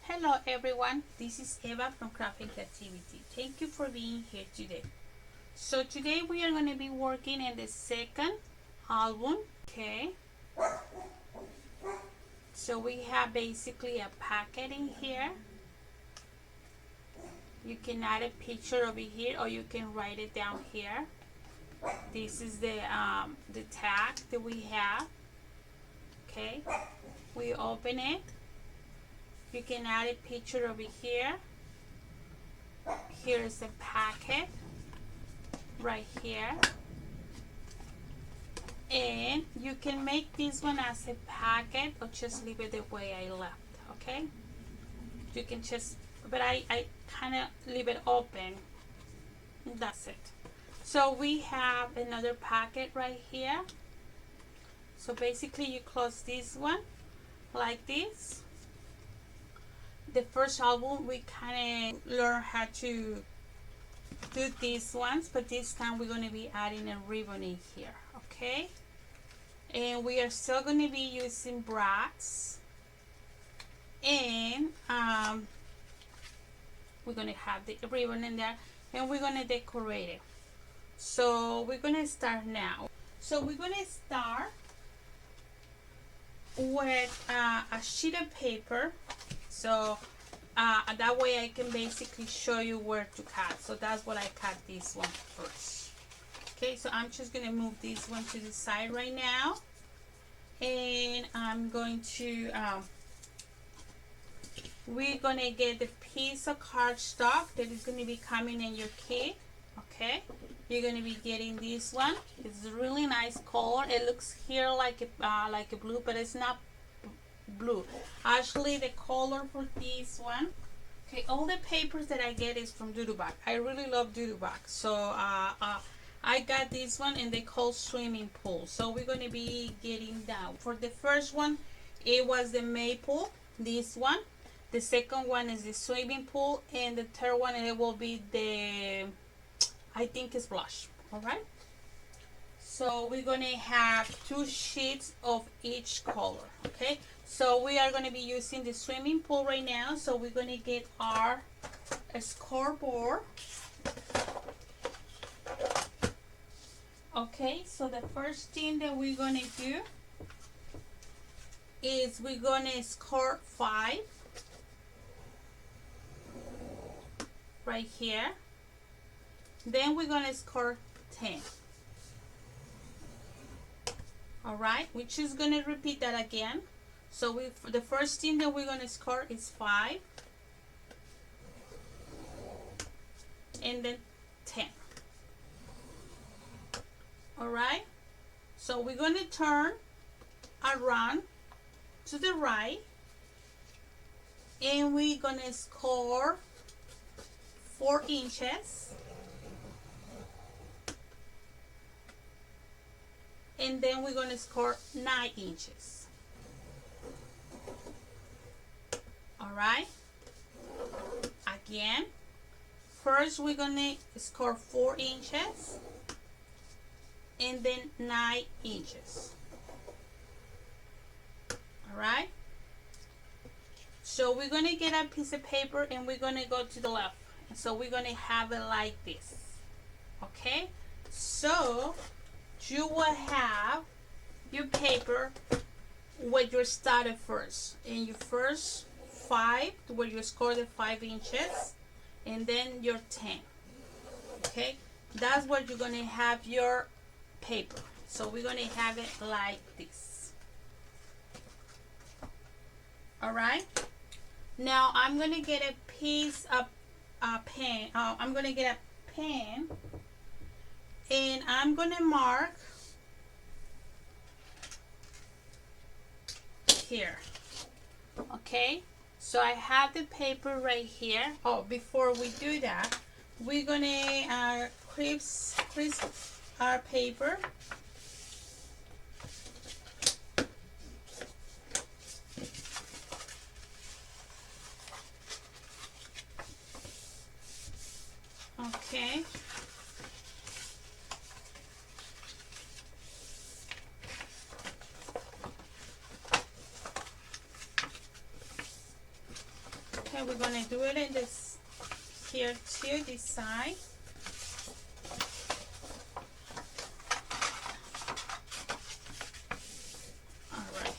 Hello everyone, this is Eva from Crafting Creativity. Thank you for being here today. So today we are going to be working in the second album. Okay, so we have basically a packet in here. You can add a picture over here or you can write it down here. This is the tag that we have. Okay, we open it. You can add a picture over here. Here is a packet right here, and you can make this one as a packet or just leave it the way I left. Okay, you can just, but I kind of leave it open. That's it. So we have another packet right here. So basically you close this one like this. The first album we kind of learn how to do these ones, but this time we're going to be adding a ribbon in here. Okay, and we are still going to be using brass, and we're going to have the ribbon in there, and we're going to decorate it. So we're going to start now. So we're going to start with a sheet of paper. So that way I can basically show you where to cut. So that's what I cut this one first. Okay, so I'm just going to move this one to the side right now. And I'm going to, we're going to get the piece of cardstock that is going to be coming in your kit. Okay, you're going to be getting this one. It's a really nice color. It looks here like a blue, but it's not blue. Actually, the color for this one, okay, all the papers that I get is from Doodlebug. I really love Doodlebug. So I got this one, and they call swimming pool. So we're going to be getting that. For the first one, it was the maple, this one. The second one is the swimming pool, and the third one, it will be the, I think it's blush. All right, so we're going to have 2 sheets of each color. Okay, so we are going to be using the swimming pool right now. So we're going to get our scoreboard. Okay, so the first thing that we're going to do is we're going to score 5 right here. Then we're going to score 10. All right, we're just going to repeat that again. So the first thing that we're going to score is 5, and then 10. All right, so we're going to turn around to the right, and we're going to score 4 inches. And then we're going to score 9 inches. All right. Again, first we're going to score 4 inches and then 9 inches. All right. So we're going to get a piece of paper and we're going to go to the left. So we're going to have it like this. Okay. So you will have your paper where you started first, and your first 5 where you score the 5 inches, and then your 10. Okay, that's where you're going to have your paper. So we're going to have it like this. All right, now I'm going to get a piece of pen. I'm going to get a pen, and I'm going to mark here. Okay, so I have the paper right here. Oh, before we do that, we're going to crisp our paper. Okay. Okay, we're gonna do it in this here too, this side. All right.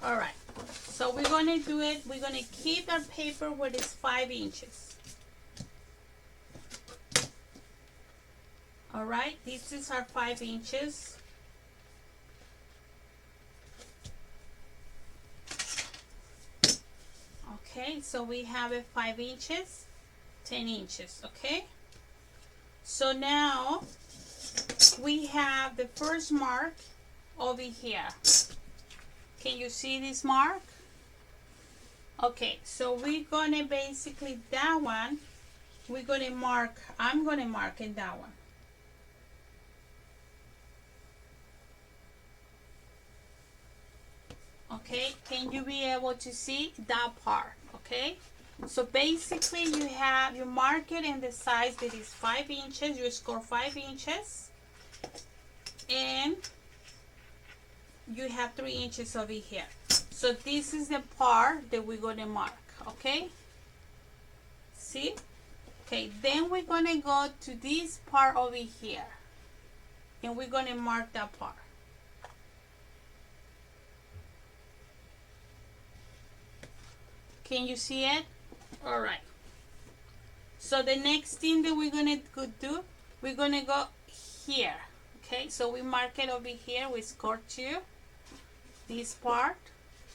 All right. So we're gonna do it. We're gonna keep our paper where it's 5 inches. All right. This is our 5 inches. Okay, so we have it 5 inches, 10 inches, okay? So now we have the first mark over here. Can you see this mark? Okay, so we're gonna basically, that one, we're gonna mark, I'm gonna mark in that one. Okay, can you be able to see that part? Okay, so basically you have, you mark it in the size that is 5 inches, you score 5 inches, and you have 3 inches over here. So this is the part that we're going to mark, okay? See? Okay, then we're going to go to this part over here, and we're going to mark that part. Can you see it? All right. So the next thing that we're gonna do, we're gonna go here. Okay, so we mark it over here. We score 2. This part.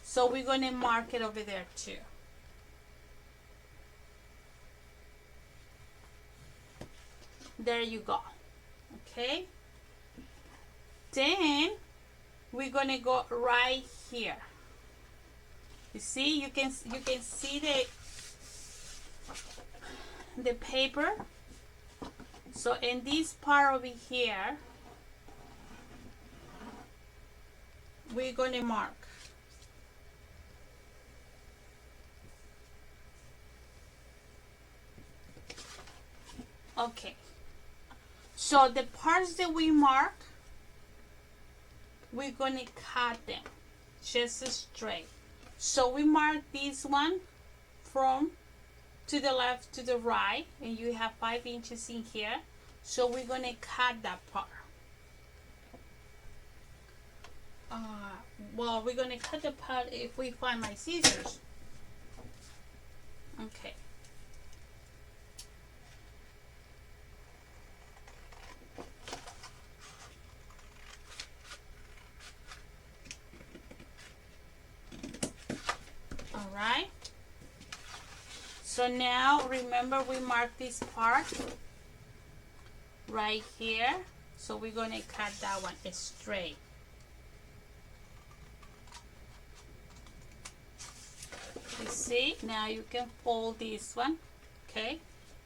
So we're gonna mark it over there too. There you go. Okay. Then we're gonna go right here. You see, you can see the paper. So in this part over here, we're going to mark. Okay. So the parts that we mark, we're going to cut them just straight. So we mark this one from to the left to the right, and you have 5 inches in here. So we're going to cut that part. Well, we're going to cut the part if we find my scissors. Okay. Right? So now remember we marked this part right here. So we're going to cut that one straight. You see? Now you can fold this one. Okay?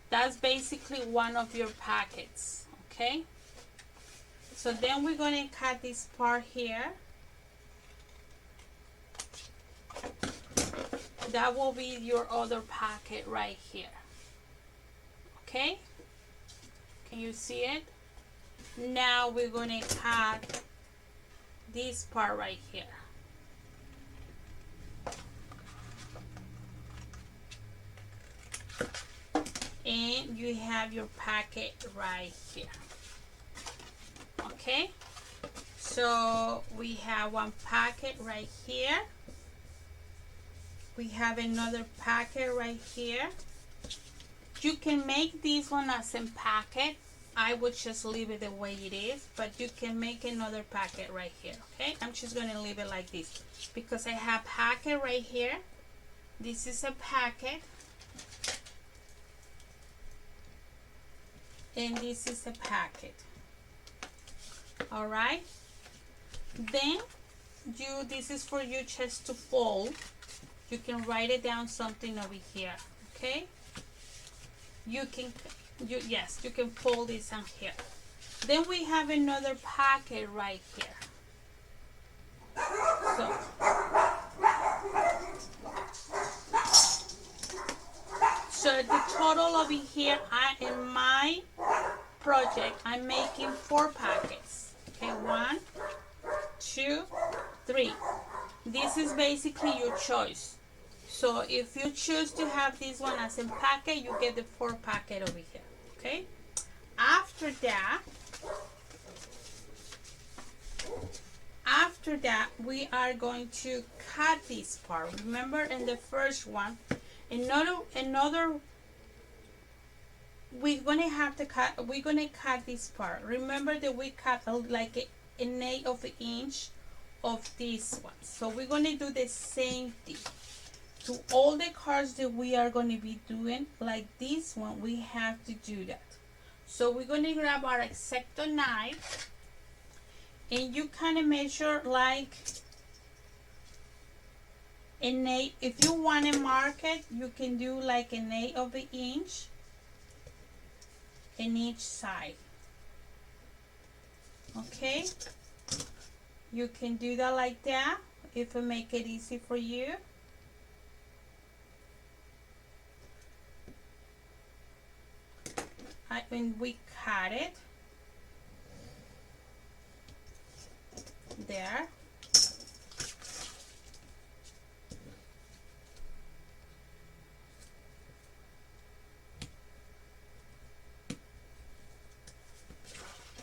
That's basically one of your packets. Okay? So then we're going to cut this part here. That will be your other packet right here. Okay? Can you see it? Now we're going to cut this part right here. And you have your packet right here. Okay? So we have one packet right here. We have another packet right here. You can make this one as a packet. I would just leave it the way it is, but you can make another packet right here. Okay, I'm just going to leave it like this because I have packet right here. This is a packet, and this is a packet. All right, then this is for you just to fold. You can write it down something over here, okay? You can fold this on here. Then we have another packet right here. So the total over here, in my project, I'm making 4 packets. Okay, 1, 2, 3. This is basically your choice. So if you choose to have this one as a packet, you get the 4 packet over here. Okay. After that, we are going to cut this part. Remember in the first one, another we're gonna cut this part. Remember that we cut like an eighth of an inch of this one. So we're gonna do the same thing to all the cards that we are going to be doing. Like this one, we have to do that. So we're going to grab our X-Acto knife, and you kind of measure like an eighth. If you want to mark it, you can do like an eighth of an inch in each side. Okay, you can do that like that if it make it easy for you. When we cut it there,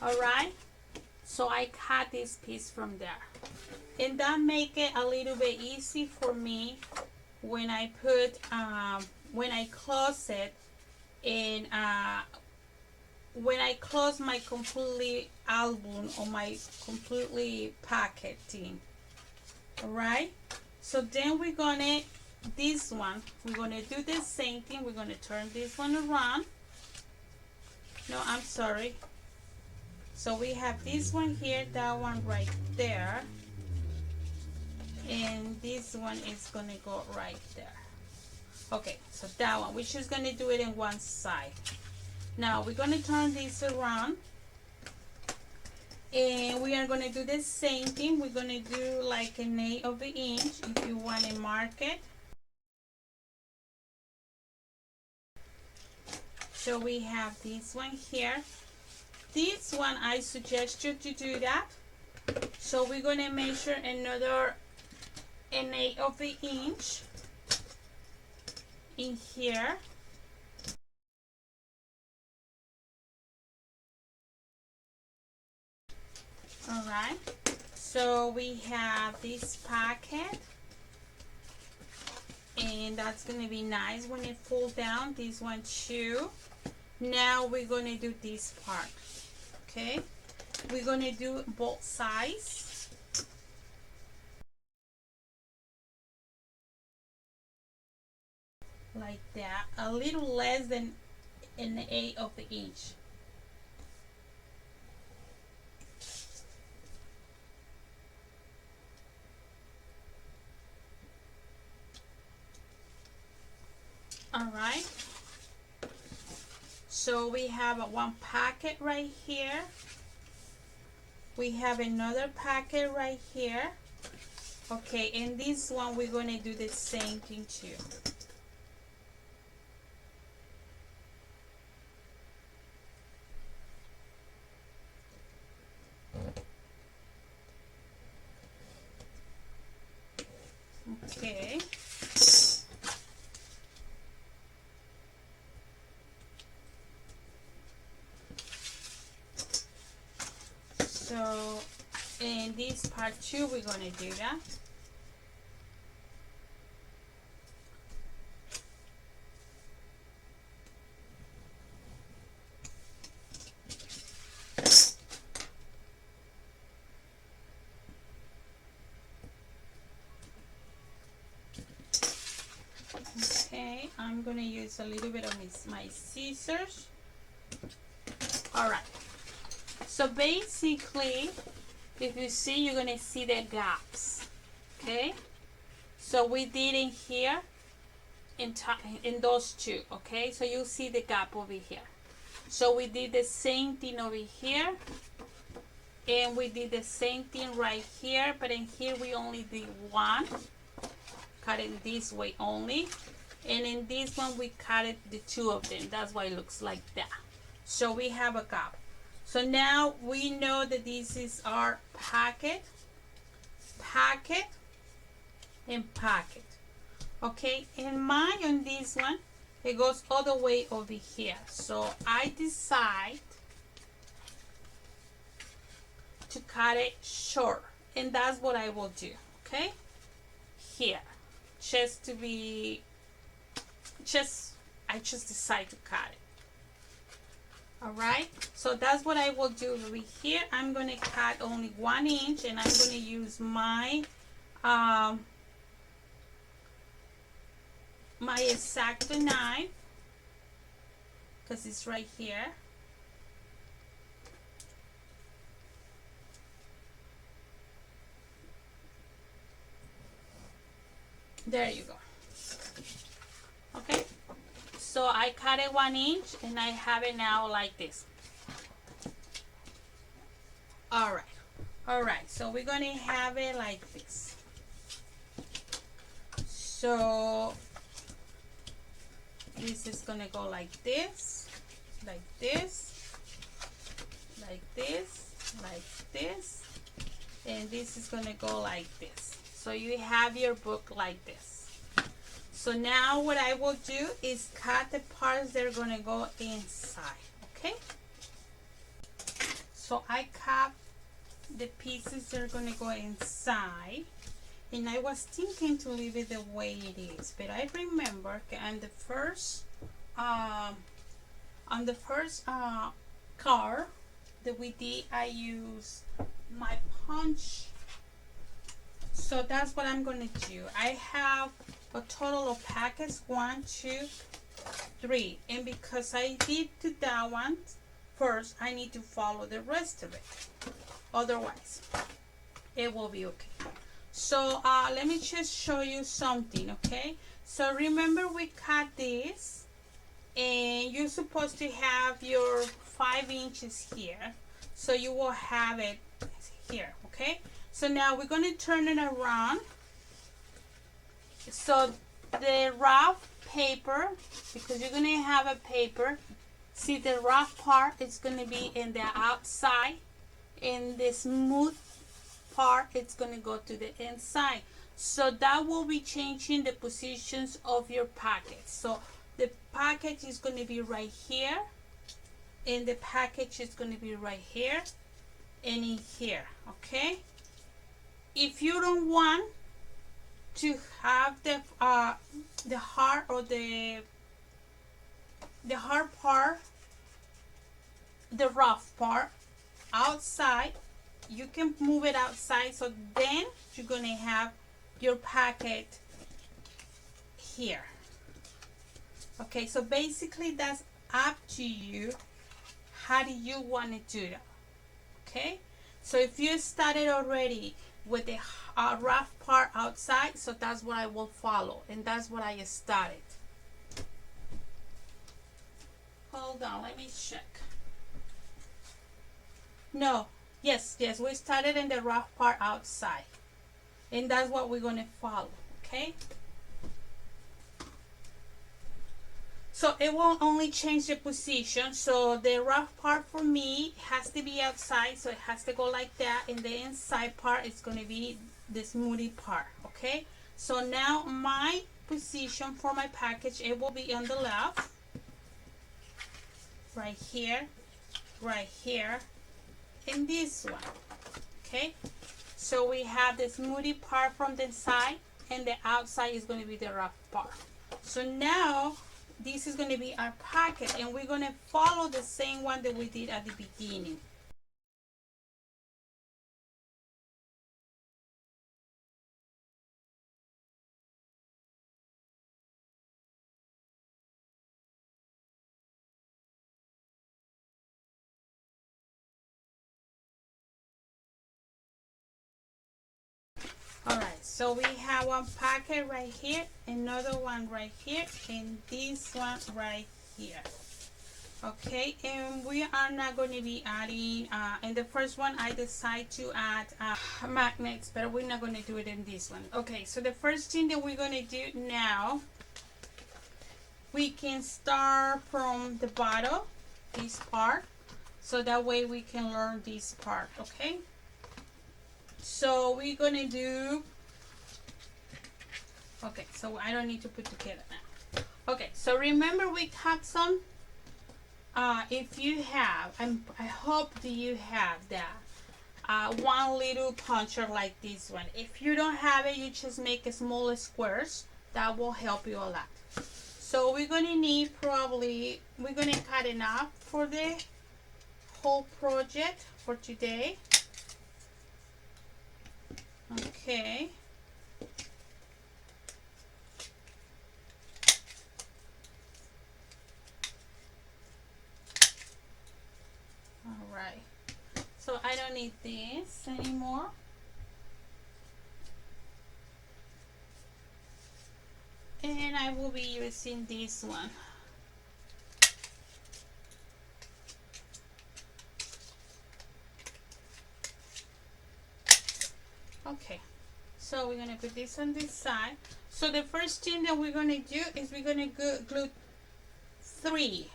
all right, so I cut this piece from there, and that make it a little bit easy for me when I put when I close it, and when I close my completely album or my completely packaging. All right, so then we're gonna we're gonna do the same thing. We're gonna turn this one around. No, I'm sorry. So we have this one here, that one right there, and this one is gonna go right there. Okay, so that one, we're just gonna do it in one side. Now we're going to turn this around, and we are going to do the same thing. We're going to do like an eighth of an inch if you want to mark it. So we have this one here. This one, I suggest you to do that. So we're going to measure an eighth of an inch in here. All right, so we have this packet, and that's going to be nice when it falls down. This one too. Now we're going to do this part. Okay, we're going to do both sides. Like that, a little less than an eighth of an inch. All right, so we have one packet right here. We have another packet right here. Okay, and this one we're going to do the same thing too. Okay. So in this part too, we're going to do that. Okay, I'm going to use a little bit of my scissors. All right. So basically, if you see, you're going to see the gaps. Okay. So we did in here, in those two. Okay. So you see the gap over here. So we did the same thing over here. And we did the same thing right here. But in here, we only did one. Cut it this way only. And in this one, we cut it the two of them. That's why it looks like that. So we have a gap. So now we know that this is our packet. packet and pocket. Okay, and mine on this one, it goes all the way over here. So I decide to cut it short, and that's what I will do. Okay, here, just to be, I just decide to cut it. All right, so that's what I will do over here. I'm going to cut only 1 inch, and I'm going to use my my X-Acto knife, because it's right here. There you go. Okay, so I cut it 1 inch, and I have it now like this. All right, so we're gonna have it like this. So this is gonna go like this, like this, like this, like this, and this is gonna go like this. So you have your book like this. So now what I will do is cut the parts that are gonna go inside. Okay, so I cut the pieces that are gonna go inside, and I was thinking to leave it the way it is, but I remember on the first card that we did, I used my punch. So that's what I'm going to do. I have a total of packets 1, 2, 3, and because I did do that one first, I need to follow the rest of it. Otherwise, it will be okay. So let me just show you something. Okay, so remember we cut this, and you're supposed to have your 5 inches here, so you will have it here. Okay, so now we're going to turn it around. So the rough paper, because you're going to have a paper, see the rough part is going to be in the outside, and the smooth part it's going to go to the inside. So that will be changing the positions of your package. So the package is going to be right here, and the package is going to be right here and in here. Okay, if you don't want to have the hard or the hard part, the rough part outside, you can move it outside, so then you're gonna have your packet here. Okay, so basically that's up to you. How do you want to do that? Okay, so if you started already with the rough part outside, so that's what I will follow, and that's what I started. Hold on, let me check. No, yes, we started in the rough part outside, and that's what we're going to follow. Okay, so it will only change the position. So the rough part for me has to be outside, so it has to go like that, and the inside part is going to be the smoothie part. Okay, so now my position for my package, it will be on the left, right here, and this one. Okay, so we have the smoothie part from the inside, and the outside is going to be the rough part. So now this is going to be our packet, and we're going to follow the same one that we did at the beginning. Alright, so we have one packet right here, another one right here, and this one right here. Okay, and we are not going to be adding, in the first one I decide to add magnets, but we're not going to do it in this one. Okay, so the first thing that we're going to do now, we can start from the bottom, this part, so that way we can learn this part. Okay, So we're gonna do, okay, so I don't need to put together now. Okay, so remember we cut some, if you have, I hope that you have that, one little puncher like this one. If you don't have it, you just make a small squares. That will help you a lot. So we're gonna need probably, we're gonna cut enough for the whole project for today. Okay. All right. So I don't need this anymore. And I will be using this one. Okay, so we're gonna put this on this side. So the first thing that we're gonna do is we're gonna glue 3.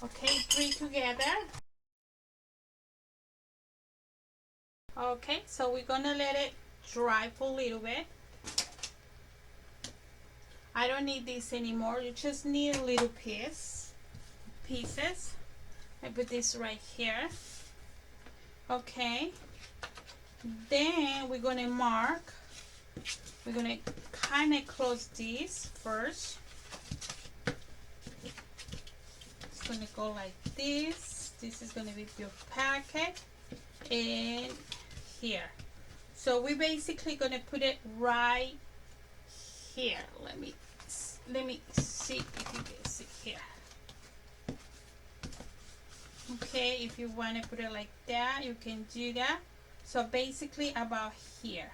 Okay, 3 together. Okay, so we're gonna let it dry for a little bit. I don't need this anymore. You just need a little pieces. I put this right here. Okay. Then we're gonna mark. We're gonna kind of close this first. It's gonna go like this. This is gonna be your packet, and here. So we're basically gonna put it right here. Let me see if you can see here. Okay, if you want to put it like that, you can do that. So basically about here.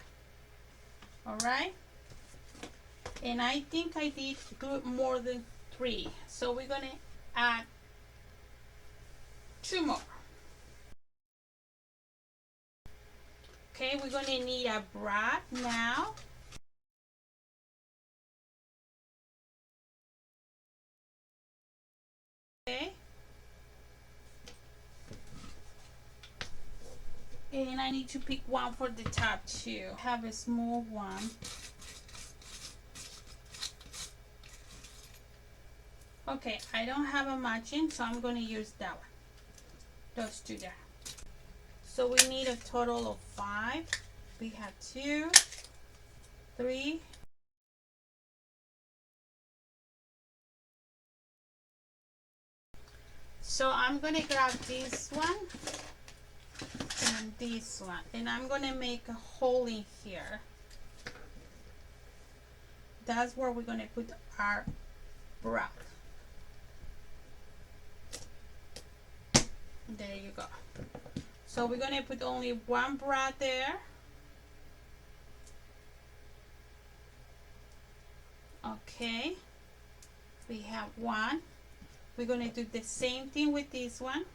All right, and I think I did good more than 3, so we're gonna add 2 more. Okay, we're gonna need a brad now. Okay, and I need to pick one for the top too. Have a small one. Okay, I don't have a matching, so I'm gonna use that one. Those 2 there. So we need a total of 5. We have 2, 3. So I'm gonna grab this one and this one, and I'm gonna make a hole in here. That's where we're gonna put our brad. There you go. So we're gonna put only 1 brad there. Okay, we have 1. We're gonna do the same thing with this one.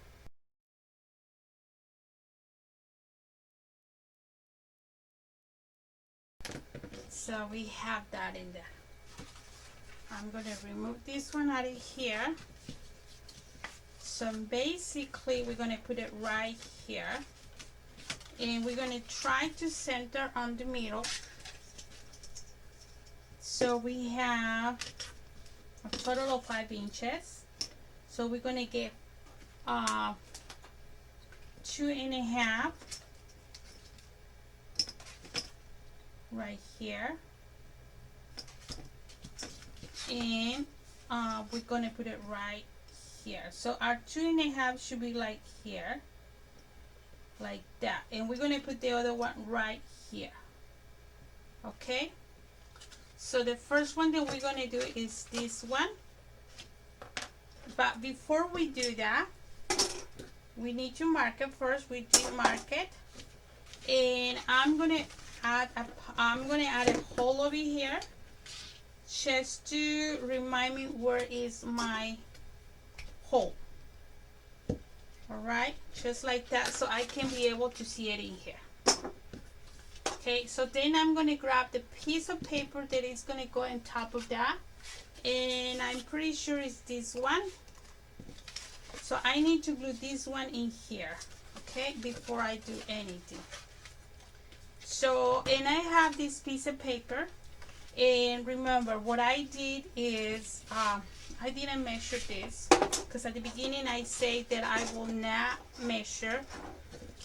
So we have that in there. I'm gonna remove this one out of here. So basically we're gonna put it right here, and we're gonna try to center on the middle. So we have a total of 5 inches. So we're gonna get 2.5 right here, and we're gonna put it right here. So our 2.5 should be like here, like that, and we're gonna put the other one right here. Okay, so the first one that we're gonna do is this one, but before we do that, we need to mark it first. We did mark it, and I'm gonna add a hole over here just to remind me where is my hole. All right, just like that, so I can be able to see it in here. Okay, so then I'm gonna grab the piece of paper that is gonna go on top of that, and I'm pretty sure it's this one. So I need to glue this one in here, okay, before I do anything. So, and I have this piece of paper, and remember what I did is I didn't measure this because at the beginning I say that I will not measure,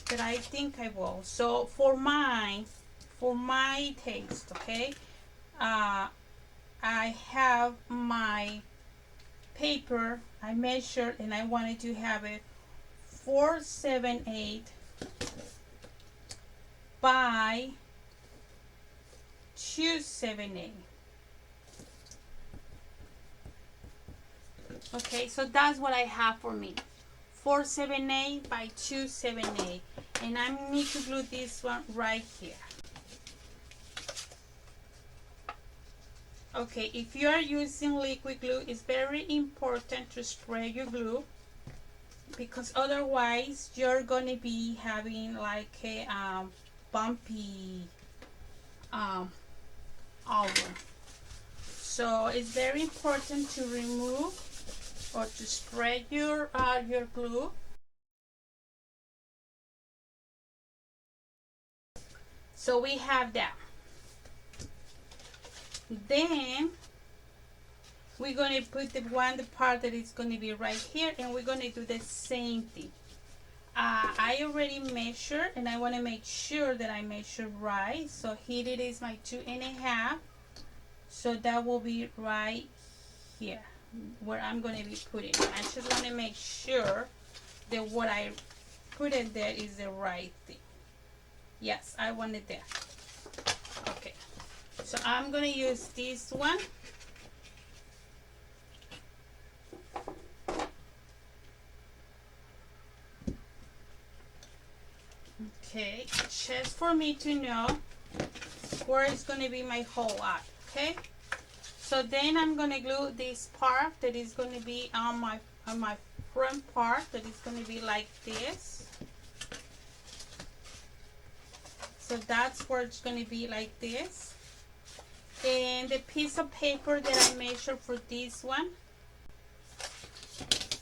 but I think I will. So for my taste, okay, I have my paper, I measured, and I wanted to have it 478 by 278. Okay, so that's what I have for me, 478 by 278, and I need to glue this one right here. Okay, if you are using liquid glue, it's very important to spray your glue, because otherwise you're gonna be having like a bumpy over. So it's very important to remove or to spread your glue. So we have that. Then we're going to put the part that is going to be right here, and we're going to do the same thing. I already measured, and I want to make sure that I measure right. So here it is, my 2.5. So that will be right here where I'm going to be putting it. I just want to make sure that what I put in there is the right thing. Yes, I want it there. Okay, so I'm going to use this one. Okay, just for me to know where is going to be my hole at. Okay, so then I'm going to glue this part that is going to be on my front part, that is going to be like this. So that's where it's going to be like this. And the piece of paper that I measured for this one,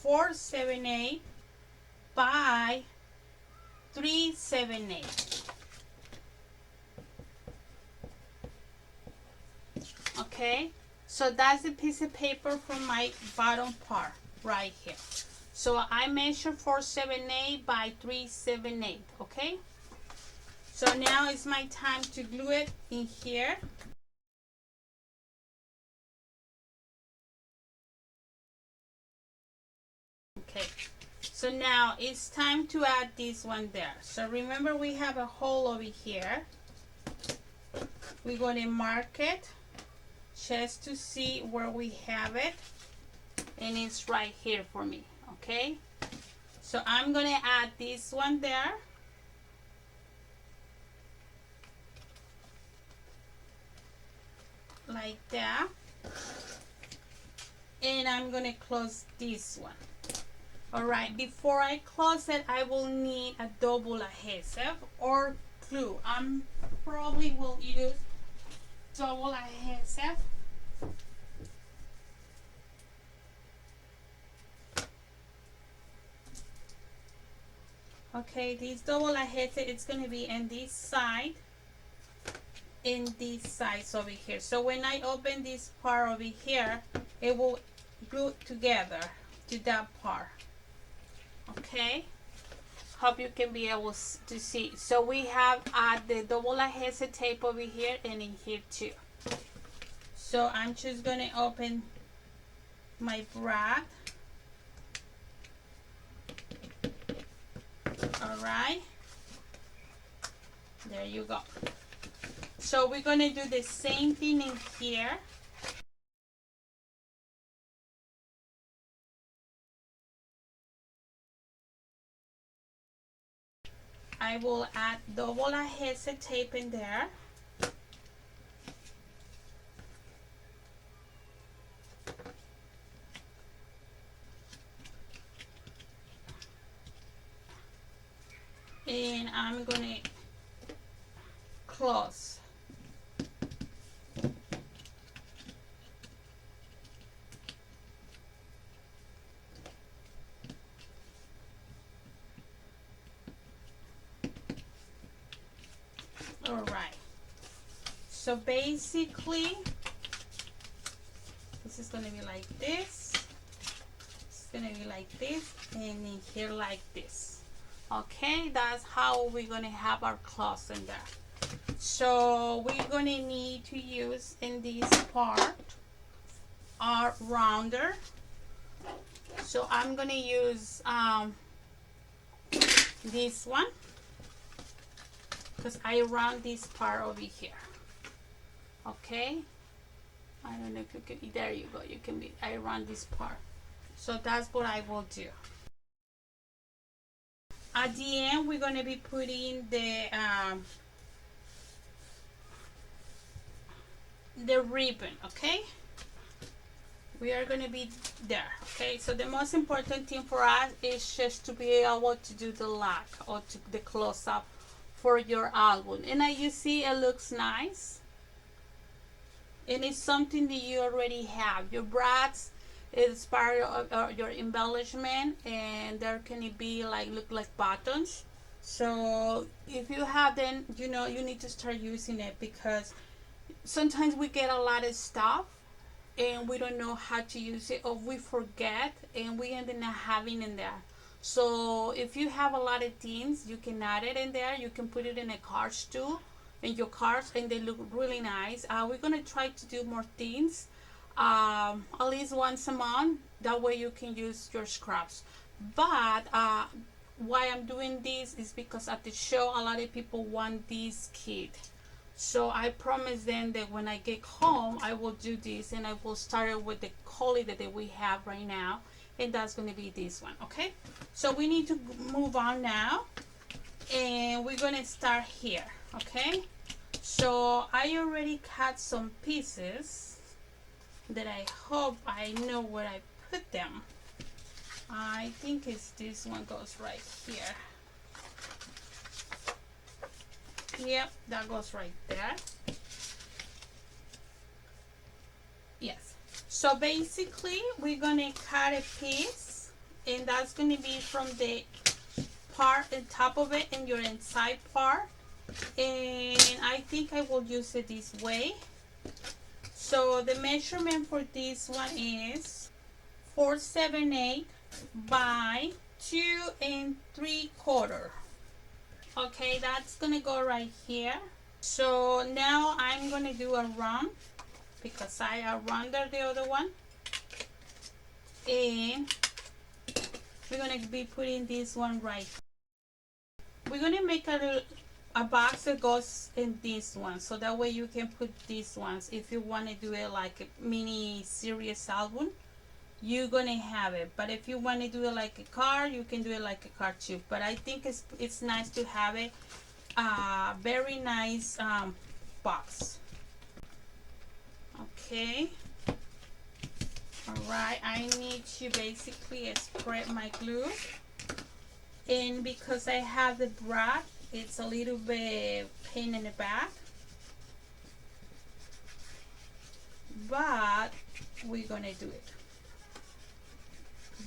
478 by 378. Okay, so that's the piece of paper from my bottom part right here. So I measured 478 by 378. Okay, so now it's my time to glue it in here. Okay, so now it's time to add this one there. So remember, we have a hole over here. We're going to mark it just to see where we have it, and it's right here for me. Okay, so I'm going to add this one there. Like that. And I'm going to close this one. Alright, before I close it, I will need a double adhesive or glue. I'm probably will use double adhesive. Okay, this double adhesive, it's going to be in this side, in these sides over here. So when I open this part over here, it will glue together to that part. Okay, hope you can be able to see. So we have the double adhesive tape over here and in here too. So I'm just going to open my brad. All right, there you go. So we're going to do the same thing in here. I will add double adhesive tape in there. And I'm going to close. All right, so basically this is gonna be like this, it's gonna be like this, and in here like this. Okay, that's how we're gonna have our claws in there. So we're gonna need to use in this part our rounder. So I'm gonna use this one because I round this part over here. Okay, I don't know if you can, there you go, you can be, I round this part. So that's what I will do. At the end we're going to be putting the ribbon. Okay, we are going to be there. Okay, so the most important thing for us is just to be able to do the lock or to the close up for your album. And as you see, it looks nice, and it's something that you already have. Your brads is part of your embellishment, and there can be like look like buttons. So if you have them, you know, you need to start using it, because sometimes we get a lot of stuff and we don't know how to use it, or we forget and we end up not having in there. So if you have a lot of things, you can add it in there. You can put it in a cards too, in your cards, and they look really nice. We're gonna try to do more things, at least once a month. That way you can use your scraps. But why I'm doing this is because at the show a lot of people want this kit. So I promised them that when I get home I will do this, and I will start with the holiday that we have right now, and that's going to be this one. Okay, so we need to move on now, and we're going to start here. Okay, so I already cut some pieces that I hope I know where I put them. I think it's this one goes right here. Yep, that goes right there. Yes. So basically we're gonna cut a piece, and that's gonna be from the part on top of it and your inside part, and I think I will use it this way. So the measurement for this one is 478 by 2 3/4. Okay, that's gonna go right here. So now I'm gonna do a round, because I rounded the other one, and we're gonna be putting this one right. We're gonna make a box that goes in this one, so that way you can put these ones if you want to do it like a mini series album. You're gonna have it, but if you want to do it like a card, you can do it like a card too. But I think it's nice to have it very nice box. Okay, all right, I need to basically spread my glue, and because I have the brad, it's a little bit pain in the back, but we're gonna do it.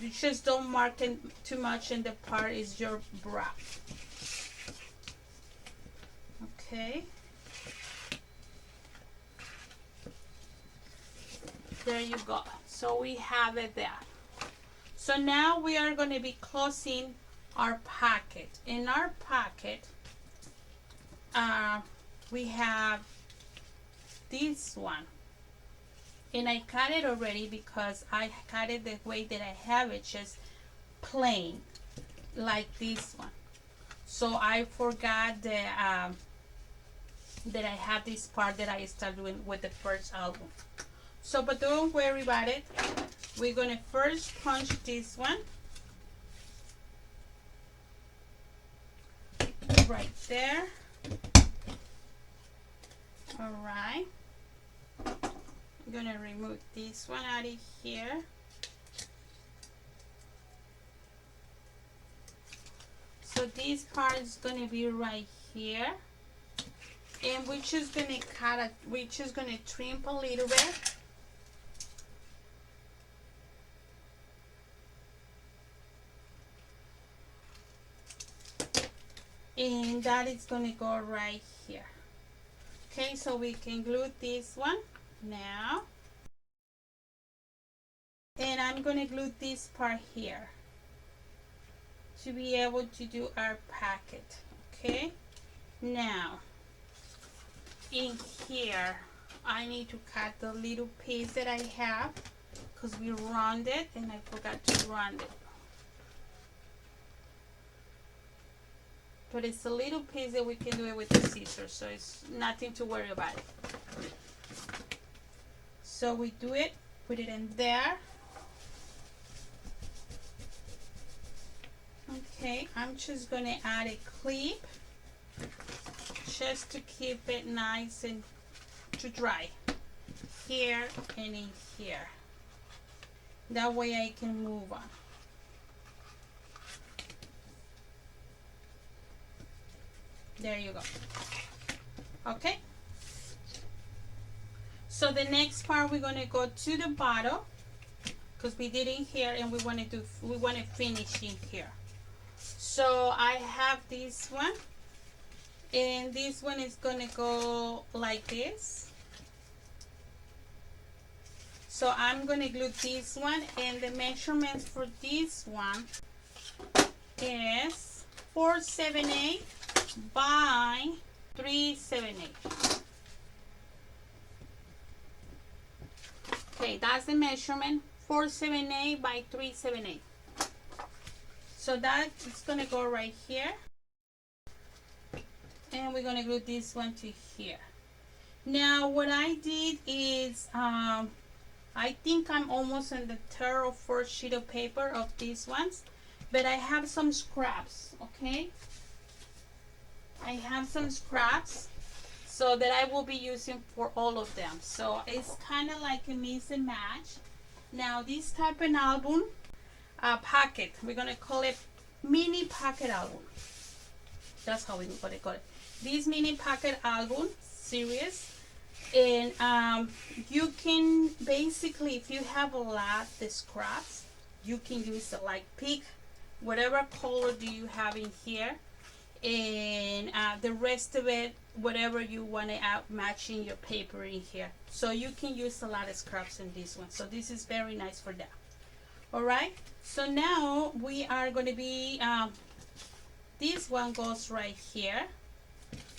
You just don't mark it too much in the part is your bra. Okay, there you go. So we have it there. So now we are going to be closing our pocket. In our pocket we have this one, and I cut it already because I cut it the way that I have it, just plain like this one. So I forgot that that I have this part that I started doing with the first album. So but don't worry about it. We're gonna first punch this one right there. All right, I'm gonna remove this one out of here. So this part is gonna be right here, and we're just gonna cut it. We're just gonna trim a little bit. And that is gonna go right here. Okay, so we can glue this one now. And I'm going to glue this part here to be able to do our packet. Okay, now in here I need to cut the little piece that I have because we rounded and I forgot to round it. But it's a little piece that we can do it with the scissors, so it's nothing to worry about it. So we do it, put it in there. Okay, I'm just gonna add a clip just to keep it nice and to dry here and in here. That way I can move on. There you go. Okay, so the next part we're gonna go to the bottom because we did in here and we want to finish in here. So I have this one, and this one is gonna go like this. So I'm gonna glue this one, and the measurements for this one is 478 by 378. Okay, that's the measurement, 478 by 378. So that is gonna go right here, and we're gonna glue this one to here. Now what I did is I think I'm almost on the third or fourth sheet of paper of these ones, but I have some scraps. Okay, I have some scraps so that I will be using for all of them. So it's kind of like a mix and match. Now this type of album packet, we're gonna call it mini pocket album. That's how we're gonna call it. This mini pocket album series. And you can basically, if you have a lot of scraps, you can use it, like pick whatever color do you have in here, and the rest of it, whatever you want to match in your paper in here. So you can use a lot of scraps in this one. So this is very nice for that. All right, so now we are going to be this one goes right here,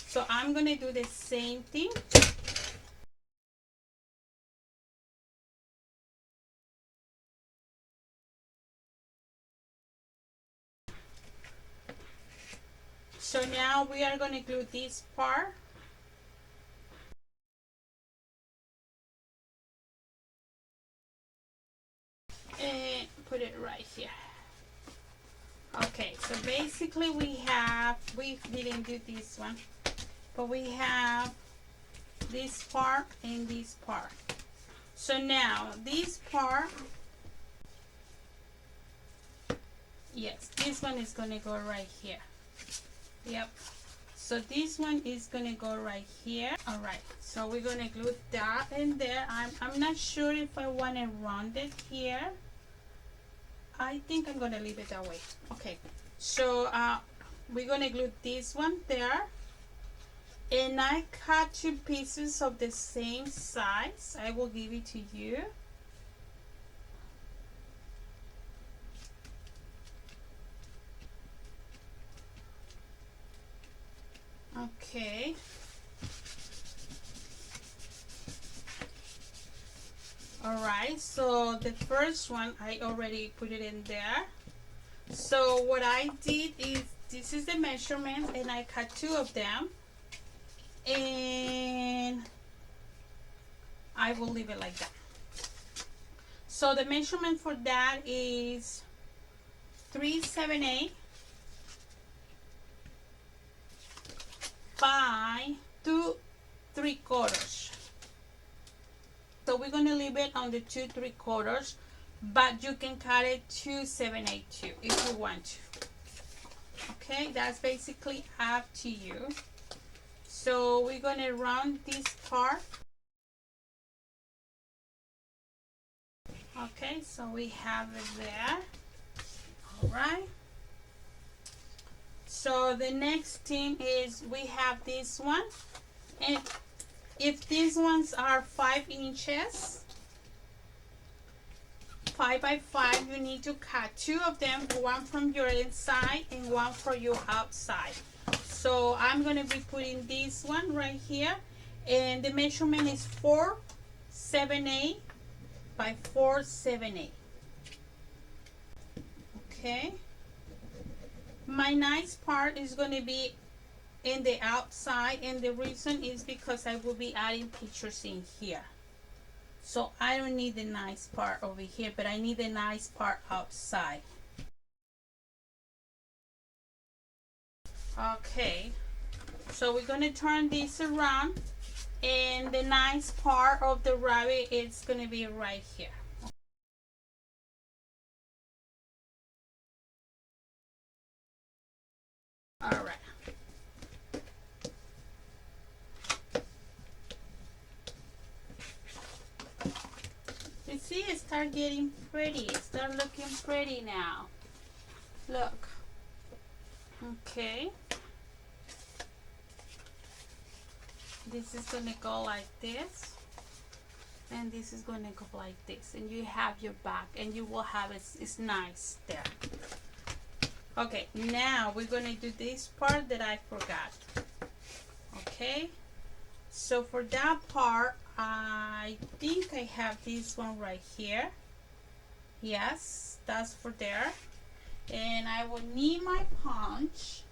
so I'm going to do the same thing. So now we are going to glue this part. And put it right here. Okay, so basically we didn't do this one, but we have this part and this part. So now this part, yes, this one is going to go right here. Yep, so this one is going to go right here. All right, so we're going to glue that in there. I'm not sure if I want to round it here. I think I'm going to leave it that way. Okay, so we're going to glue this one there, and I cut two pieces of the same size. I will give it to you. Okay, all right, so the first one I already put it in there. So what I did is, this is the measurement, and I cut two of them, and I will leave it like that. So the measurement for that is 378 by 2 3/4. So we're going to leave it on the 2 3/4, but you can cut it to 7/8 if you want to. Okay, that's basically up to you. So we're going to round this part. Okay, so we have it there. All right. So the next thing is we have this one, and if these ones are 5 inches, 5 by 5, you need to cut 2 of them, one from your inside and one for your outside. So I'm going to be putting this one right here, and the measurement is 478 by 478. Okay, my nice part is going to be in the outside, and the reason is because I will be adding pictures in here. So I don't need the nice part over here, but I need the nice part outside. Okay, so we're going to turn this around, and the nice part of the rabbit is going to be right here. All right. You see, it start getting pretty. It start looking pretty now. Look. Okay. This is gonna go like this, and this is gonna go like this, and you have your back, and you will have it. It's nice there. Okay, now we're gonna do this part that I forgot. Okay, so for that part, I think I have this one right here. Yes, that's for there. And I will need my punch.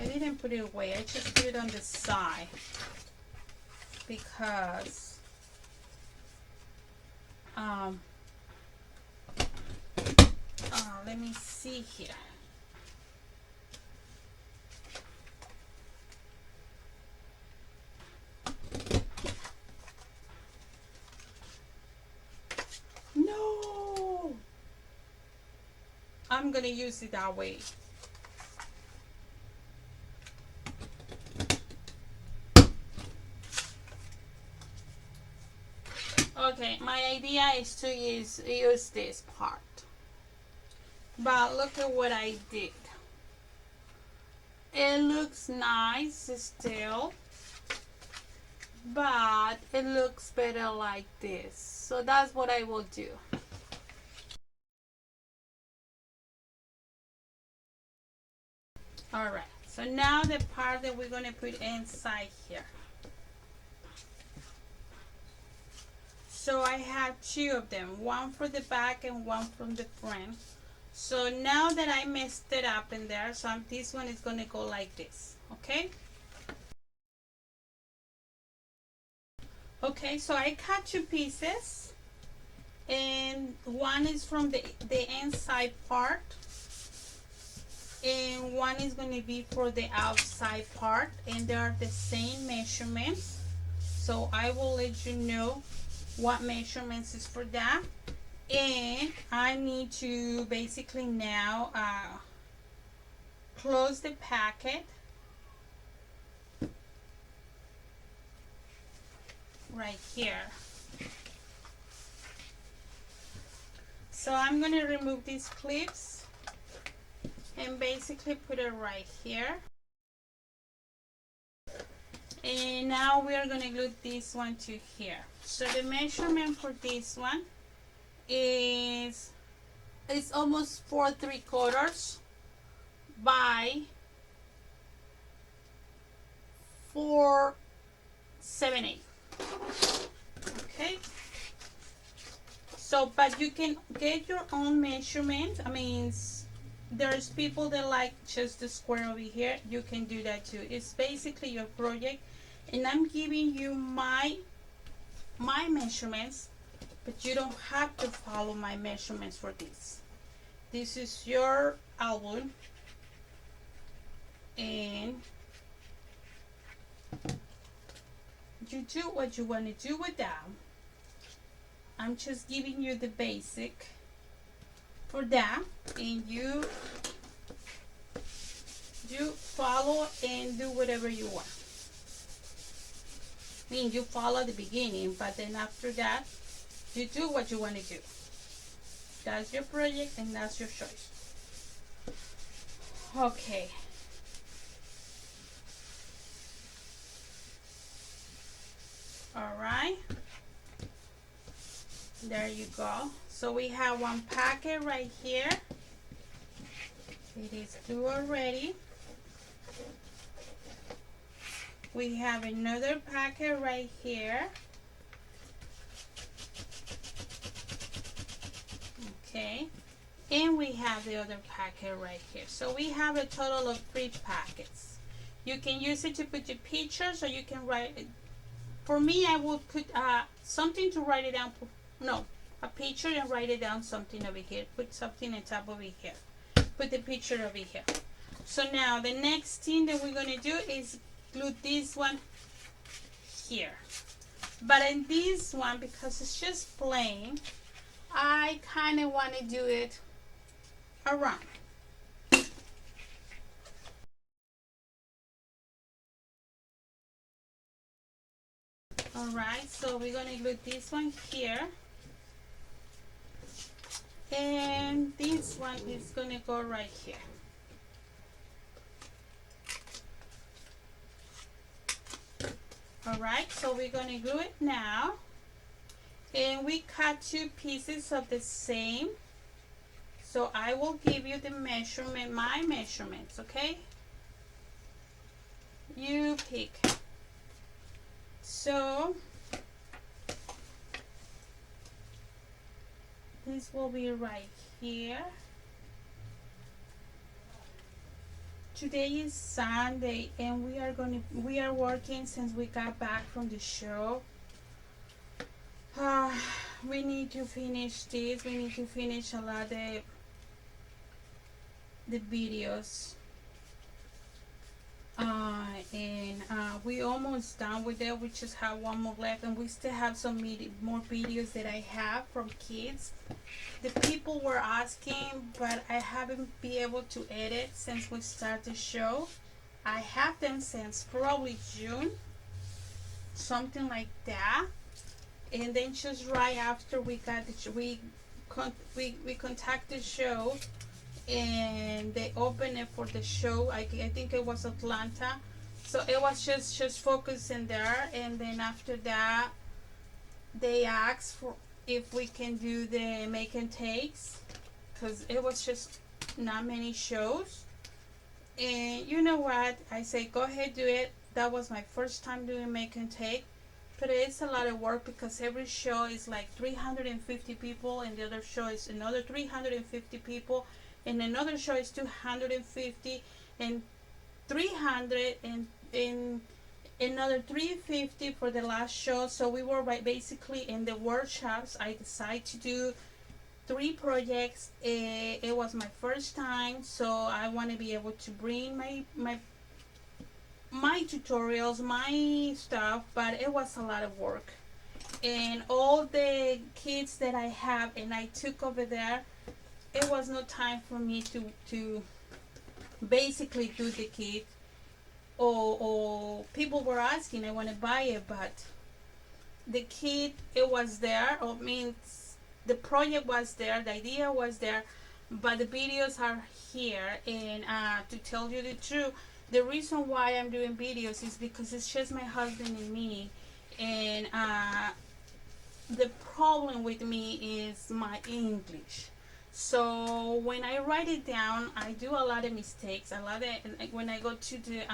I didn't put it away, I just put it on the side because let me see here. No, I'm gonna use it that way. Okay, my idea is to use this part, but look at what I did. It looks nice still, but it looks better like this, so that's what I will do. All right, so now the part that we're going to put inside here. So I have 2 of them, one for the back and one from the front. So now that I messed it up in there, so this one is going to go like this. Okay. Okay, so I cut 2 pieces, and one is from the inside part, and one is going to be for the outside part, and they are the same measurements. So I will let you know what measurements is for that. And I need to basically now close the packet right here. So I'm going to remove these clips and basically put it right here. And now we are going to glue this one to here. So the measurement for this one is, it's almost 4 3/4 by 478. Okay, so but you can get your own measurement. I mean, there's people that like just the square over here. You can do that too. It's basically your project, and I'm giving you my measurements, but you don't have to follow my measurements for this. This is your album, and you do what you want to do with that. I'm just giving you the basic for that, and you follow and do whatever you want. I mean, you follow the beginning, but then after that, you do what you want to do. That's your project, and that's your choice. Okay. dry. There you go. So we have one packet right here. It is glue already. We have another packet right here. Okay, and we have the other packet right here. So we have a total of 3 packets. You can use it to put your pictures, or you can write it. For me, I would put something to write it down. No, a picture and write it down, something over here. Put something on top over here. Put the picture over here. So now the next thing that we're going to do is glue this one here. But in this one, because it's just plain, I kind of want to do it around. Alright, so we're going to glue this one here. And this one is going to go right here. Alright, so we're going to glue it now. And we cut 2 pieces of the same. So I will give you the measurement, my measurements, okay? You pick. So this will be right here. Today is Sunday, and we are working since we got back from the show. We need to finish this. We need to finish a lot of the videos. And we almost done with it. We just have one more left, and we still have some more videos that I have from kids. The people were asking, but I haven't been able to edit since we started the show. I have them since probably June, something like that. And then just right after we got the we contact the show, and they opened it for the show. I think it was Atlanta, so it was just focusing there. And then after that, they asked for if we can do the make and takes, because it was just not many shows. And you know what, I say go ahead, do it. That was my first time doing make and take, but it's a lot of work because every show is like 350 people, and the other show is another 350 people, and another show is 250, and 300, and another 350 for the last show. So we were basically in the workshops. I decided to do 3 projects. It was my first time, so I want to be able to bring my tutorials, my stuff, but it was a lot of work. And all the kids that I have and I took over there, it was no time for me to basically do the kit. Or people were asking, I want to buy it, but the kit, it was there. Or means the project was there, the idea was there, but the videos are here. And to tell you the truth, the reason why I'm doing videos is because it's just my husband and me. And the problem with me is my English. So when I write it down, I do a lot of mistakes. When I go to the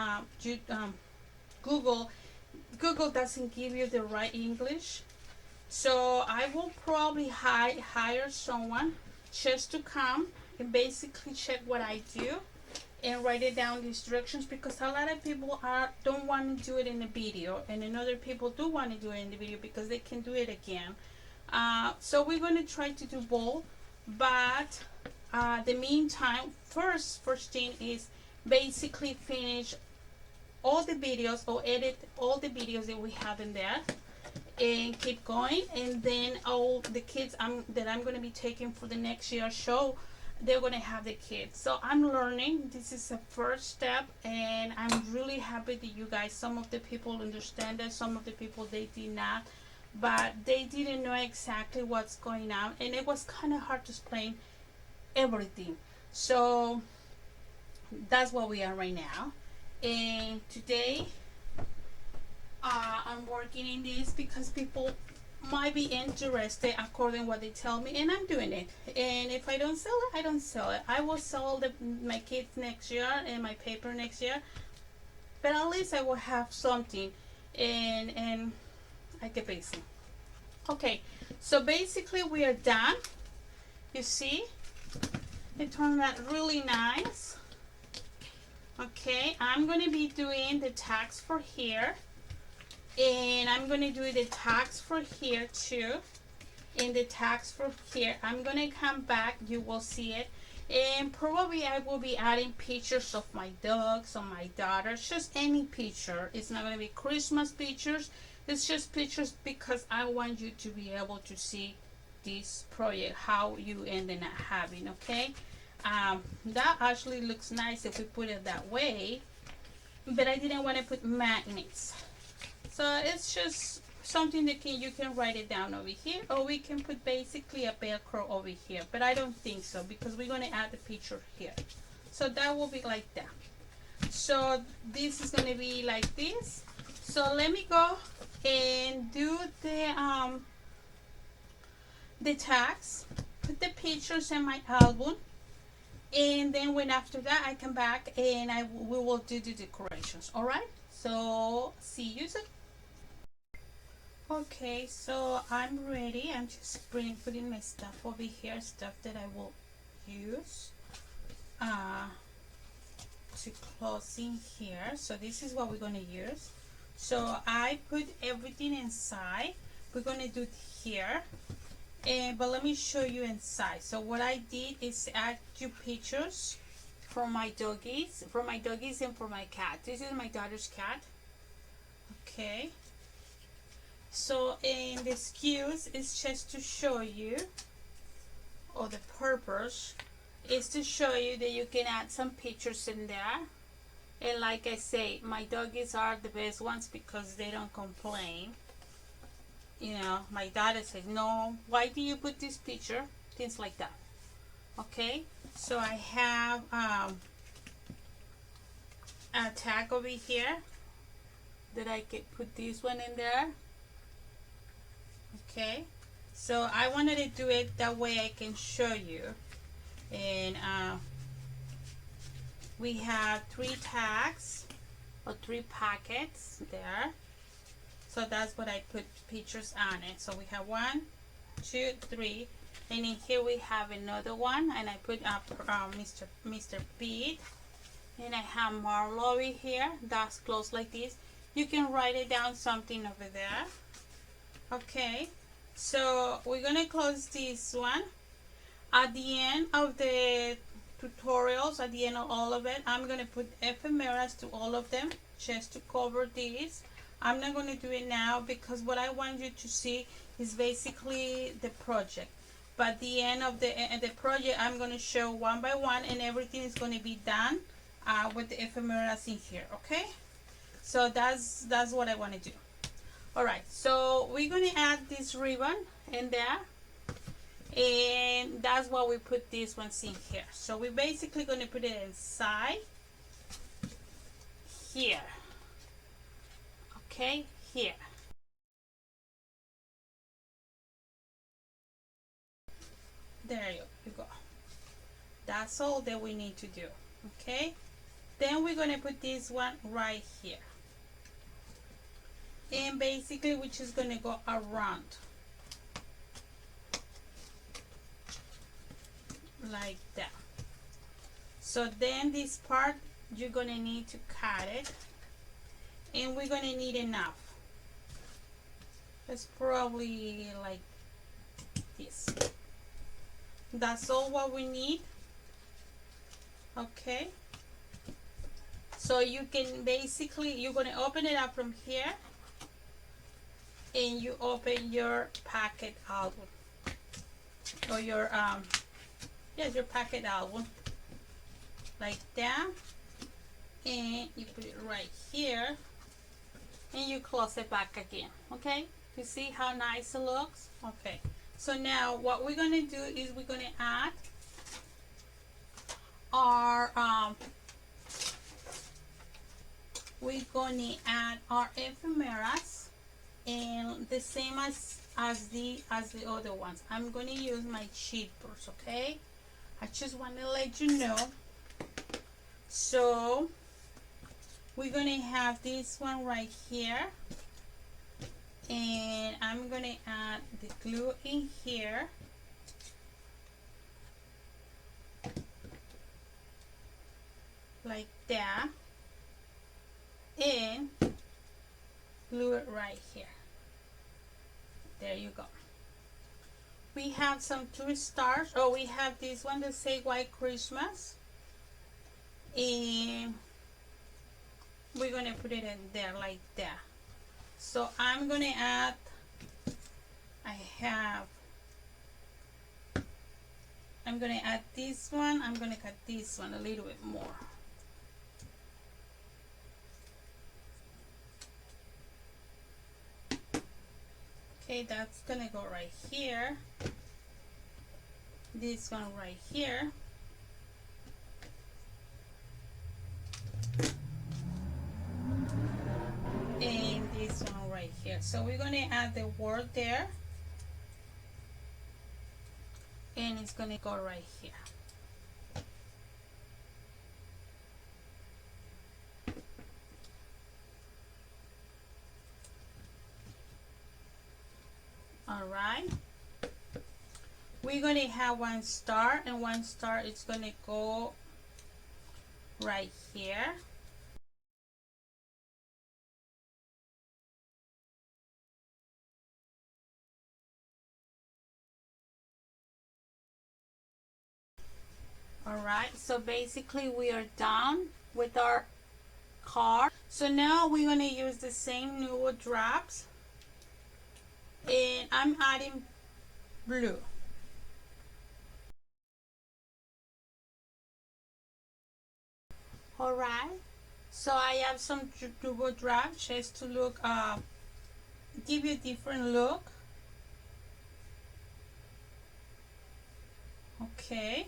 Google doesn't give you the right English. So I will probably hire someone just to come and basically check what I do and write it down, these directions, because a lot of people don't want to do it in the video, and then other people do want to do it in the video because they can do it again. So we're going to try to do both. But the meantime, first thing is basically finish all the videos, or edit all the videos that we have in there, and keep going. And then all the kids that I'm going to be taking for the next year show, they're going to have the kids. So I'm learning. This is a first step, and I'm really happy that you guys, some of the people understand that, some of the people they did not. But they didn't know exactly what's going on, and it was kind of hard to explain everything. So that's what we are right now. And today I'm working working in this because people might be interested according to what they tell me, and I'm doing it. And if I don't sell it, I don't sell it. I will sell my kits next year and my paper next year, but at least I will have something, and I get busy. Okay, so basically we are done. You see, it turned out really nice. Okay, I'm going to be doing the tags for here, and I'm going to do the tags for here too, and the tags for here. I'm going to come back, you will see it, and probably I will be adding pictures of my dogs or my daughters, just any picture. It's not going to be Christmas pictures, it's just pictures because I want you to be able to see this project, how you ended up having, okay? That actually looks nice if we put it that way, but I didn't want to put magnets. So it's just something that you can write it down over here, or we can put basically a Velcro over here, but I don't think so because we're going to add the picture here. So that will be like that. So this is going to be like this. So let me go and do the tags, put the pictures in my album, and then when after that I come back and we will do the decorations. All right, so see you soon. Okay, so I'm ready. I'm just putting my stuff over here, stuff that I will use to close in here. So this is what we're going to use. So I put everything inside. We're going to do it here, but let me show you inside. So what I did is add 2 pictures for my doggies, and for my cat. This is my daughter's cat. Okay, so in the excuse is just to show you, or the purpose is to show you that you can add some pictures in there. And like I say, my doggies are the best ones because they don't complain. You know, my daughter says, no, why do you put this picture? Things like that. Okay, so I have a tag over here that I could put this one in there. Okay, so I wanted to do it that way I can show you. And we have 3 tags or 3 packets there. So that's what I put pictures on it. So we have 1, 2, 3, and in here we have another one, and I put up Mr. Pete, and I have Marlo over here. That's closed like this. You can write it down something over there. Okay, so we're gonna close this one. At the end of the tutorials, at the end of all of it, I'm gonna put ephemeras to all of them just to cover this. I'm not going to do it now because what I want you to see is basically the project. But at the end of the project, I'm going to show one by one, and everything is going to be done with the ephemeras in here. Okay, so that's what I want to do. All right, so we're going to add this ribbon in there, and that's why we put these ones in here. So we're basically going to put it inside here. Okay, here. There you go. That's all that we need to do. Okay, then we're going to put this one right here, and basically we're just going to go around like that. So then this part you're going to need to cut it, and we're going to need enough. It's probably like this. That's all what we need. Okay, so you can basically, you're going to open it up from here, and you open your packet album, or your your packet album like that, and you put it right here, and you close it back again. Okay, you see how nice it looks? Okay, so now what we're going to do is we're going to add our ephemeras and the same as the other ones. I'm going to use my chipboards, okay? I just want to let you know. So we're going to have this one right here, and I'm going to add the glue in here. Like that, and glue it right here. There you go. We have some 2 stars. Oh, we have this one that say White Christmas, and we're gonna put it in there like that. So I'm gonna add, I'm gonna add this one. I'm gonna cut this one a little bit more. Okay, that's gonna go right here. This one right here. And this one right here. So we're gonna add the word there. And it's gonna go right here. Alright. We're gonna have 1 star, and 1 star is gonna go right here. Alright, so basically we are done with our card. So now we're gonna use the same Nuvo Drops, and I'm adding blue. Alright, so I have some Nuvo Drops just to look, give you a different look. Okay.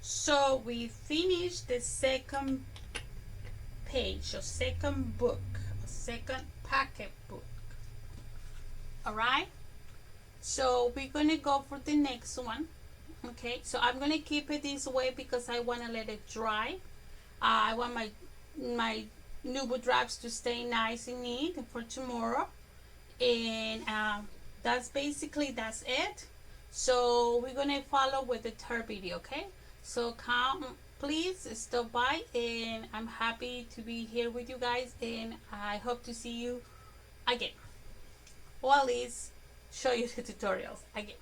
So we finished the second page, or second book, or second packet book. Alright, so we're gonna go for the next one. Okay, so I'm gonna keep it this way because I want to let it dry. I want my Nuvo Drops to stay nice and neat for tomorrow, and that's it. So we're gonna follow with the third video. Okay, so come, please stop by, and I'm happy to be here with you guys, and I hope to see you again, or at least show you the tutorials again.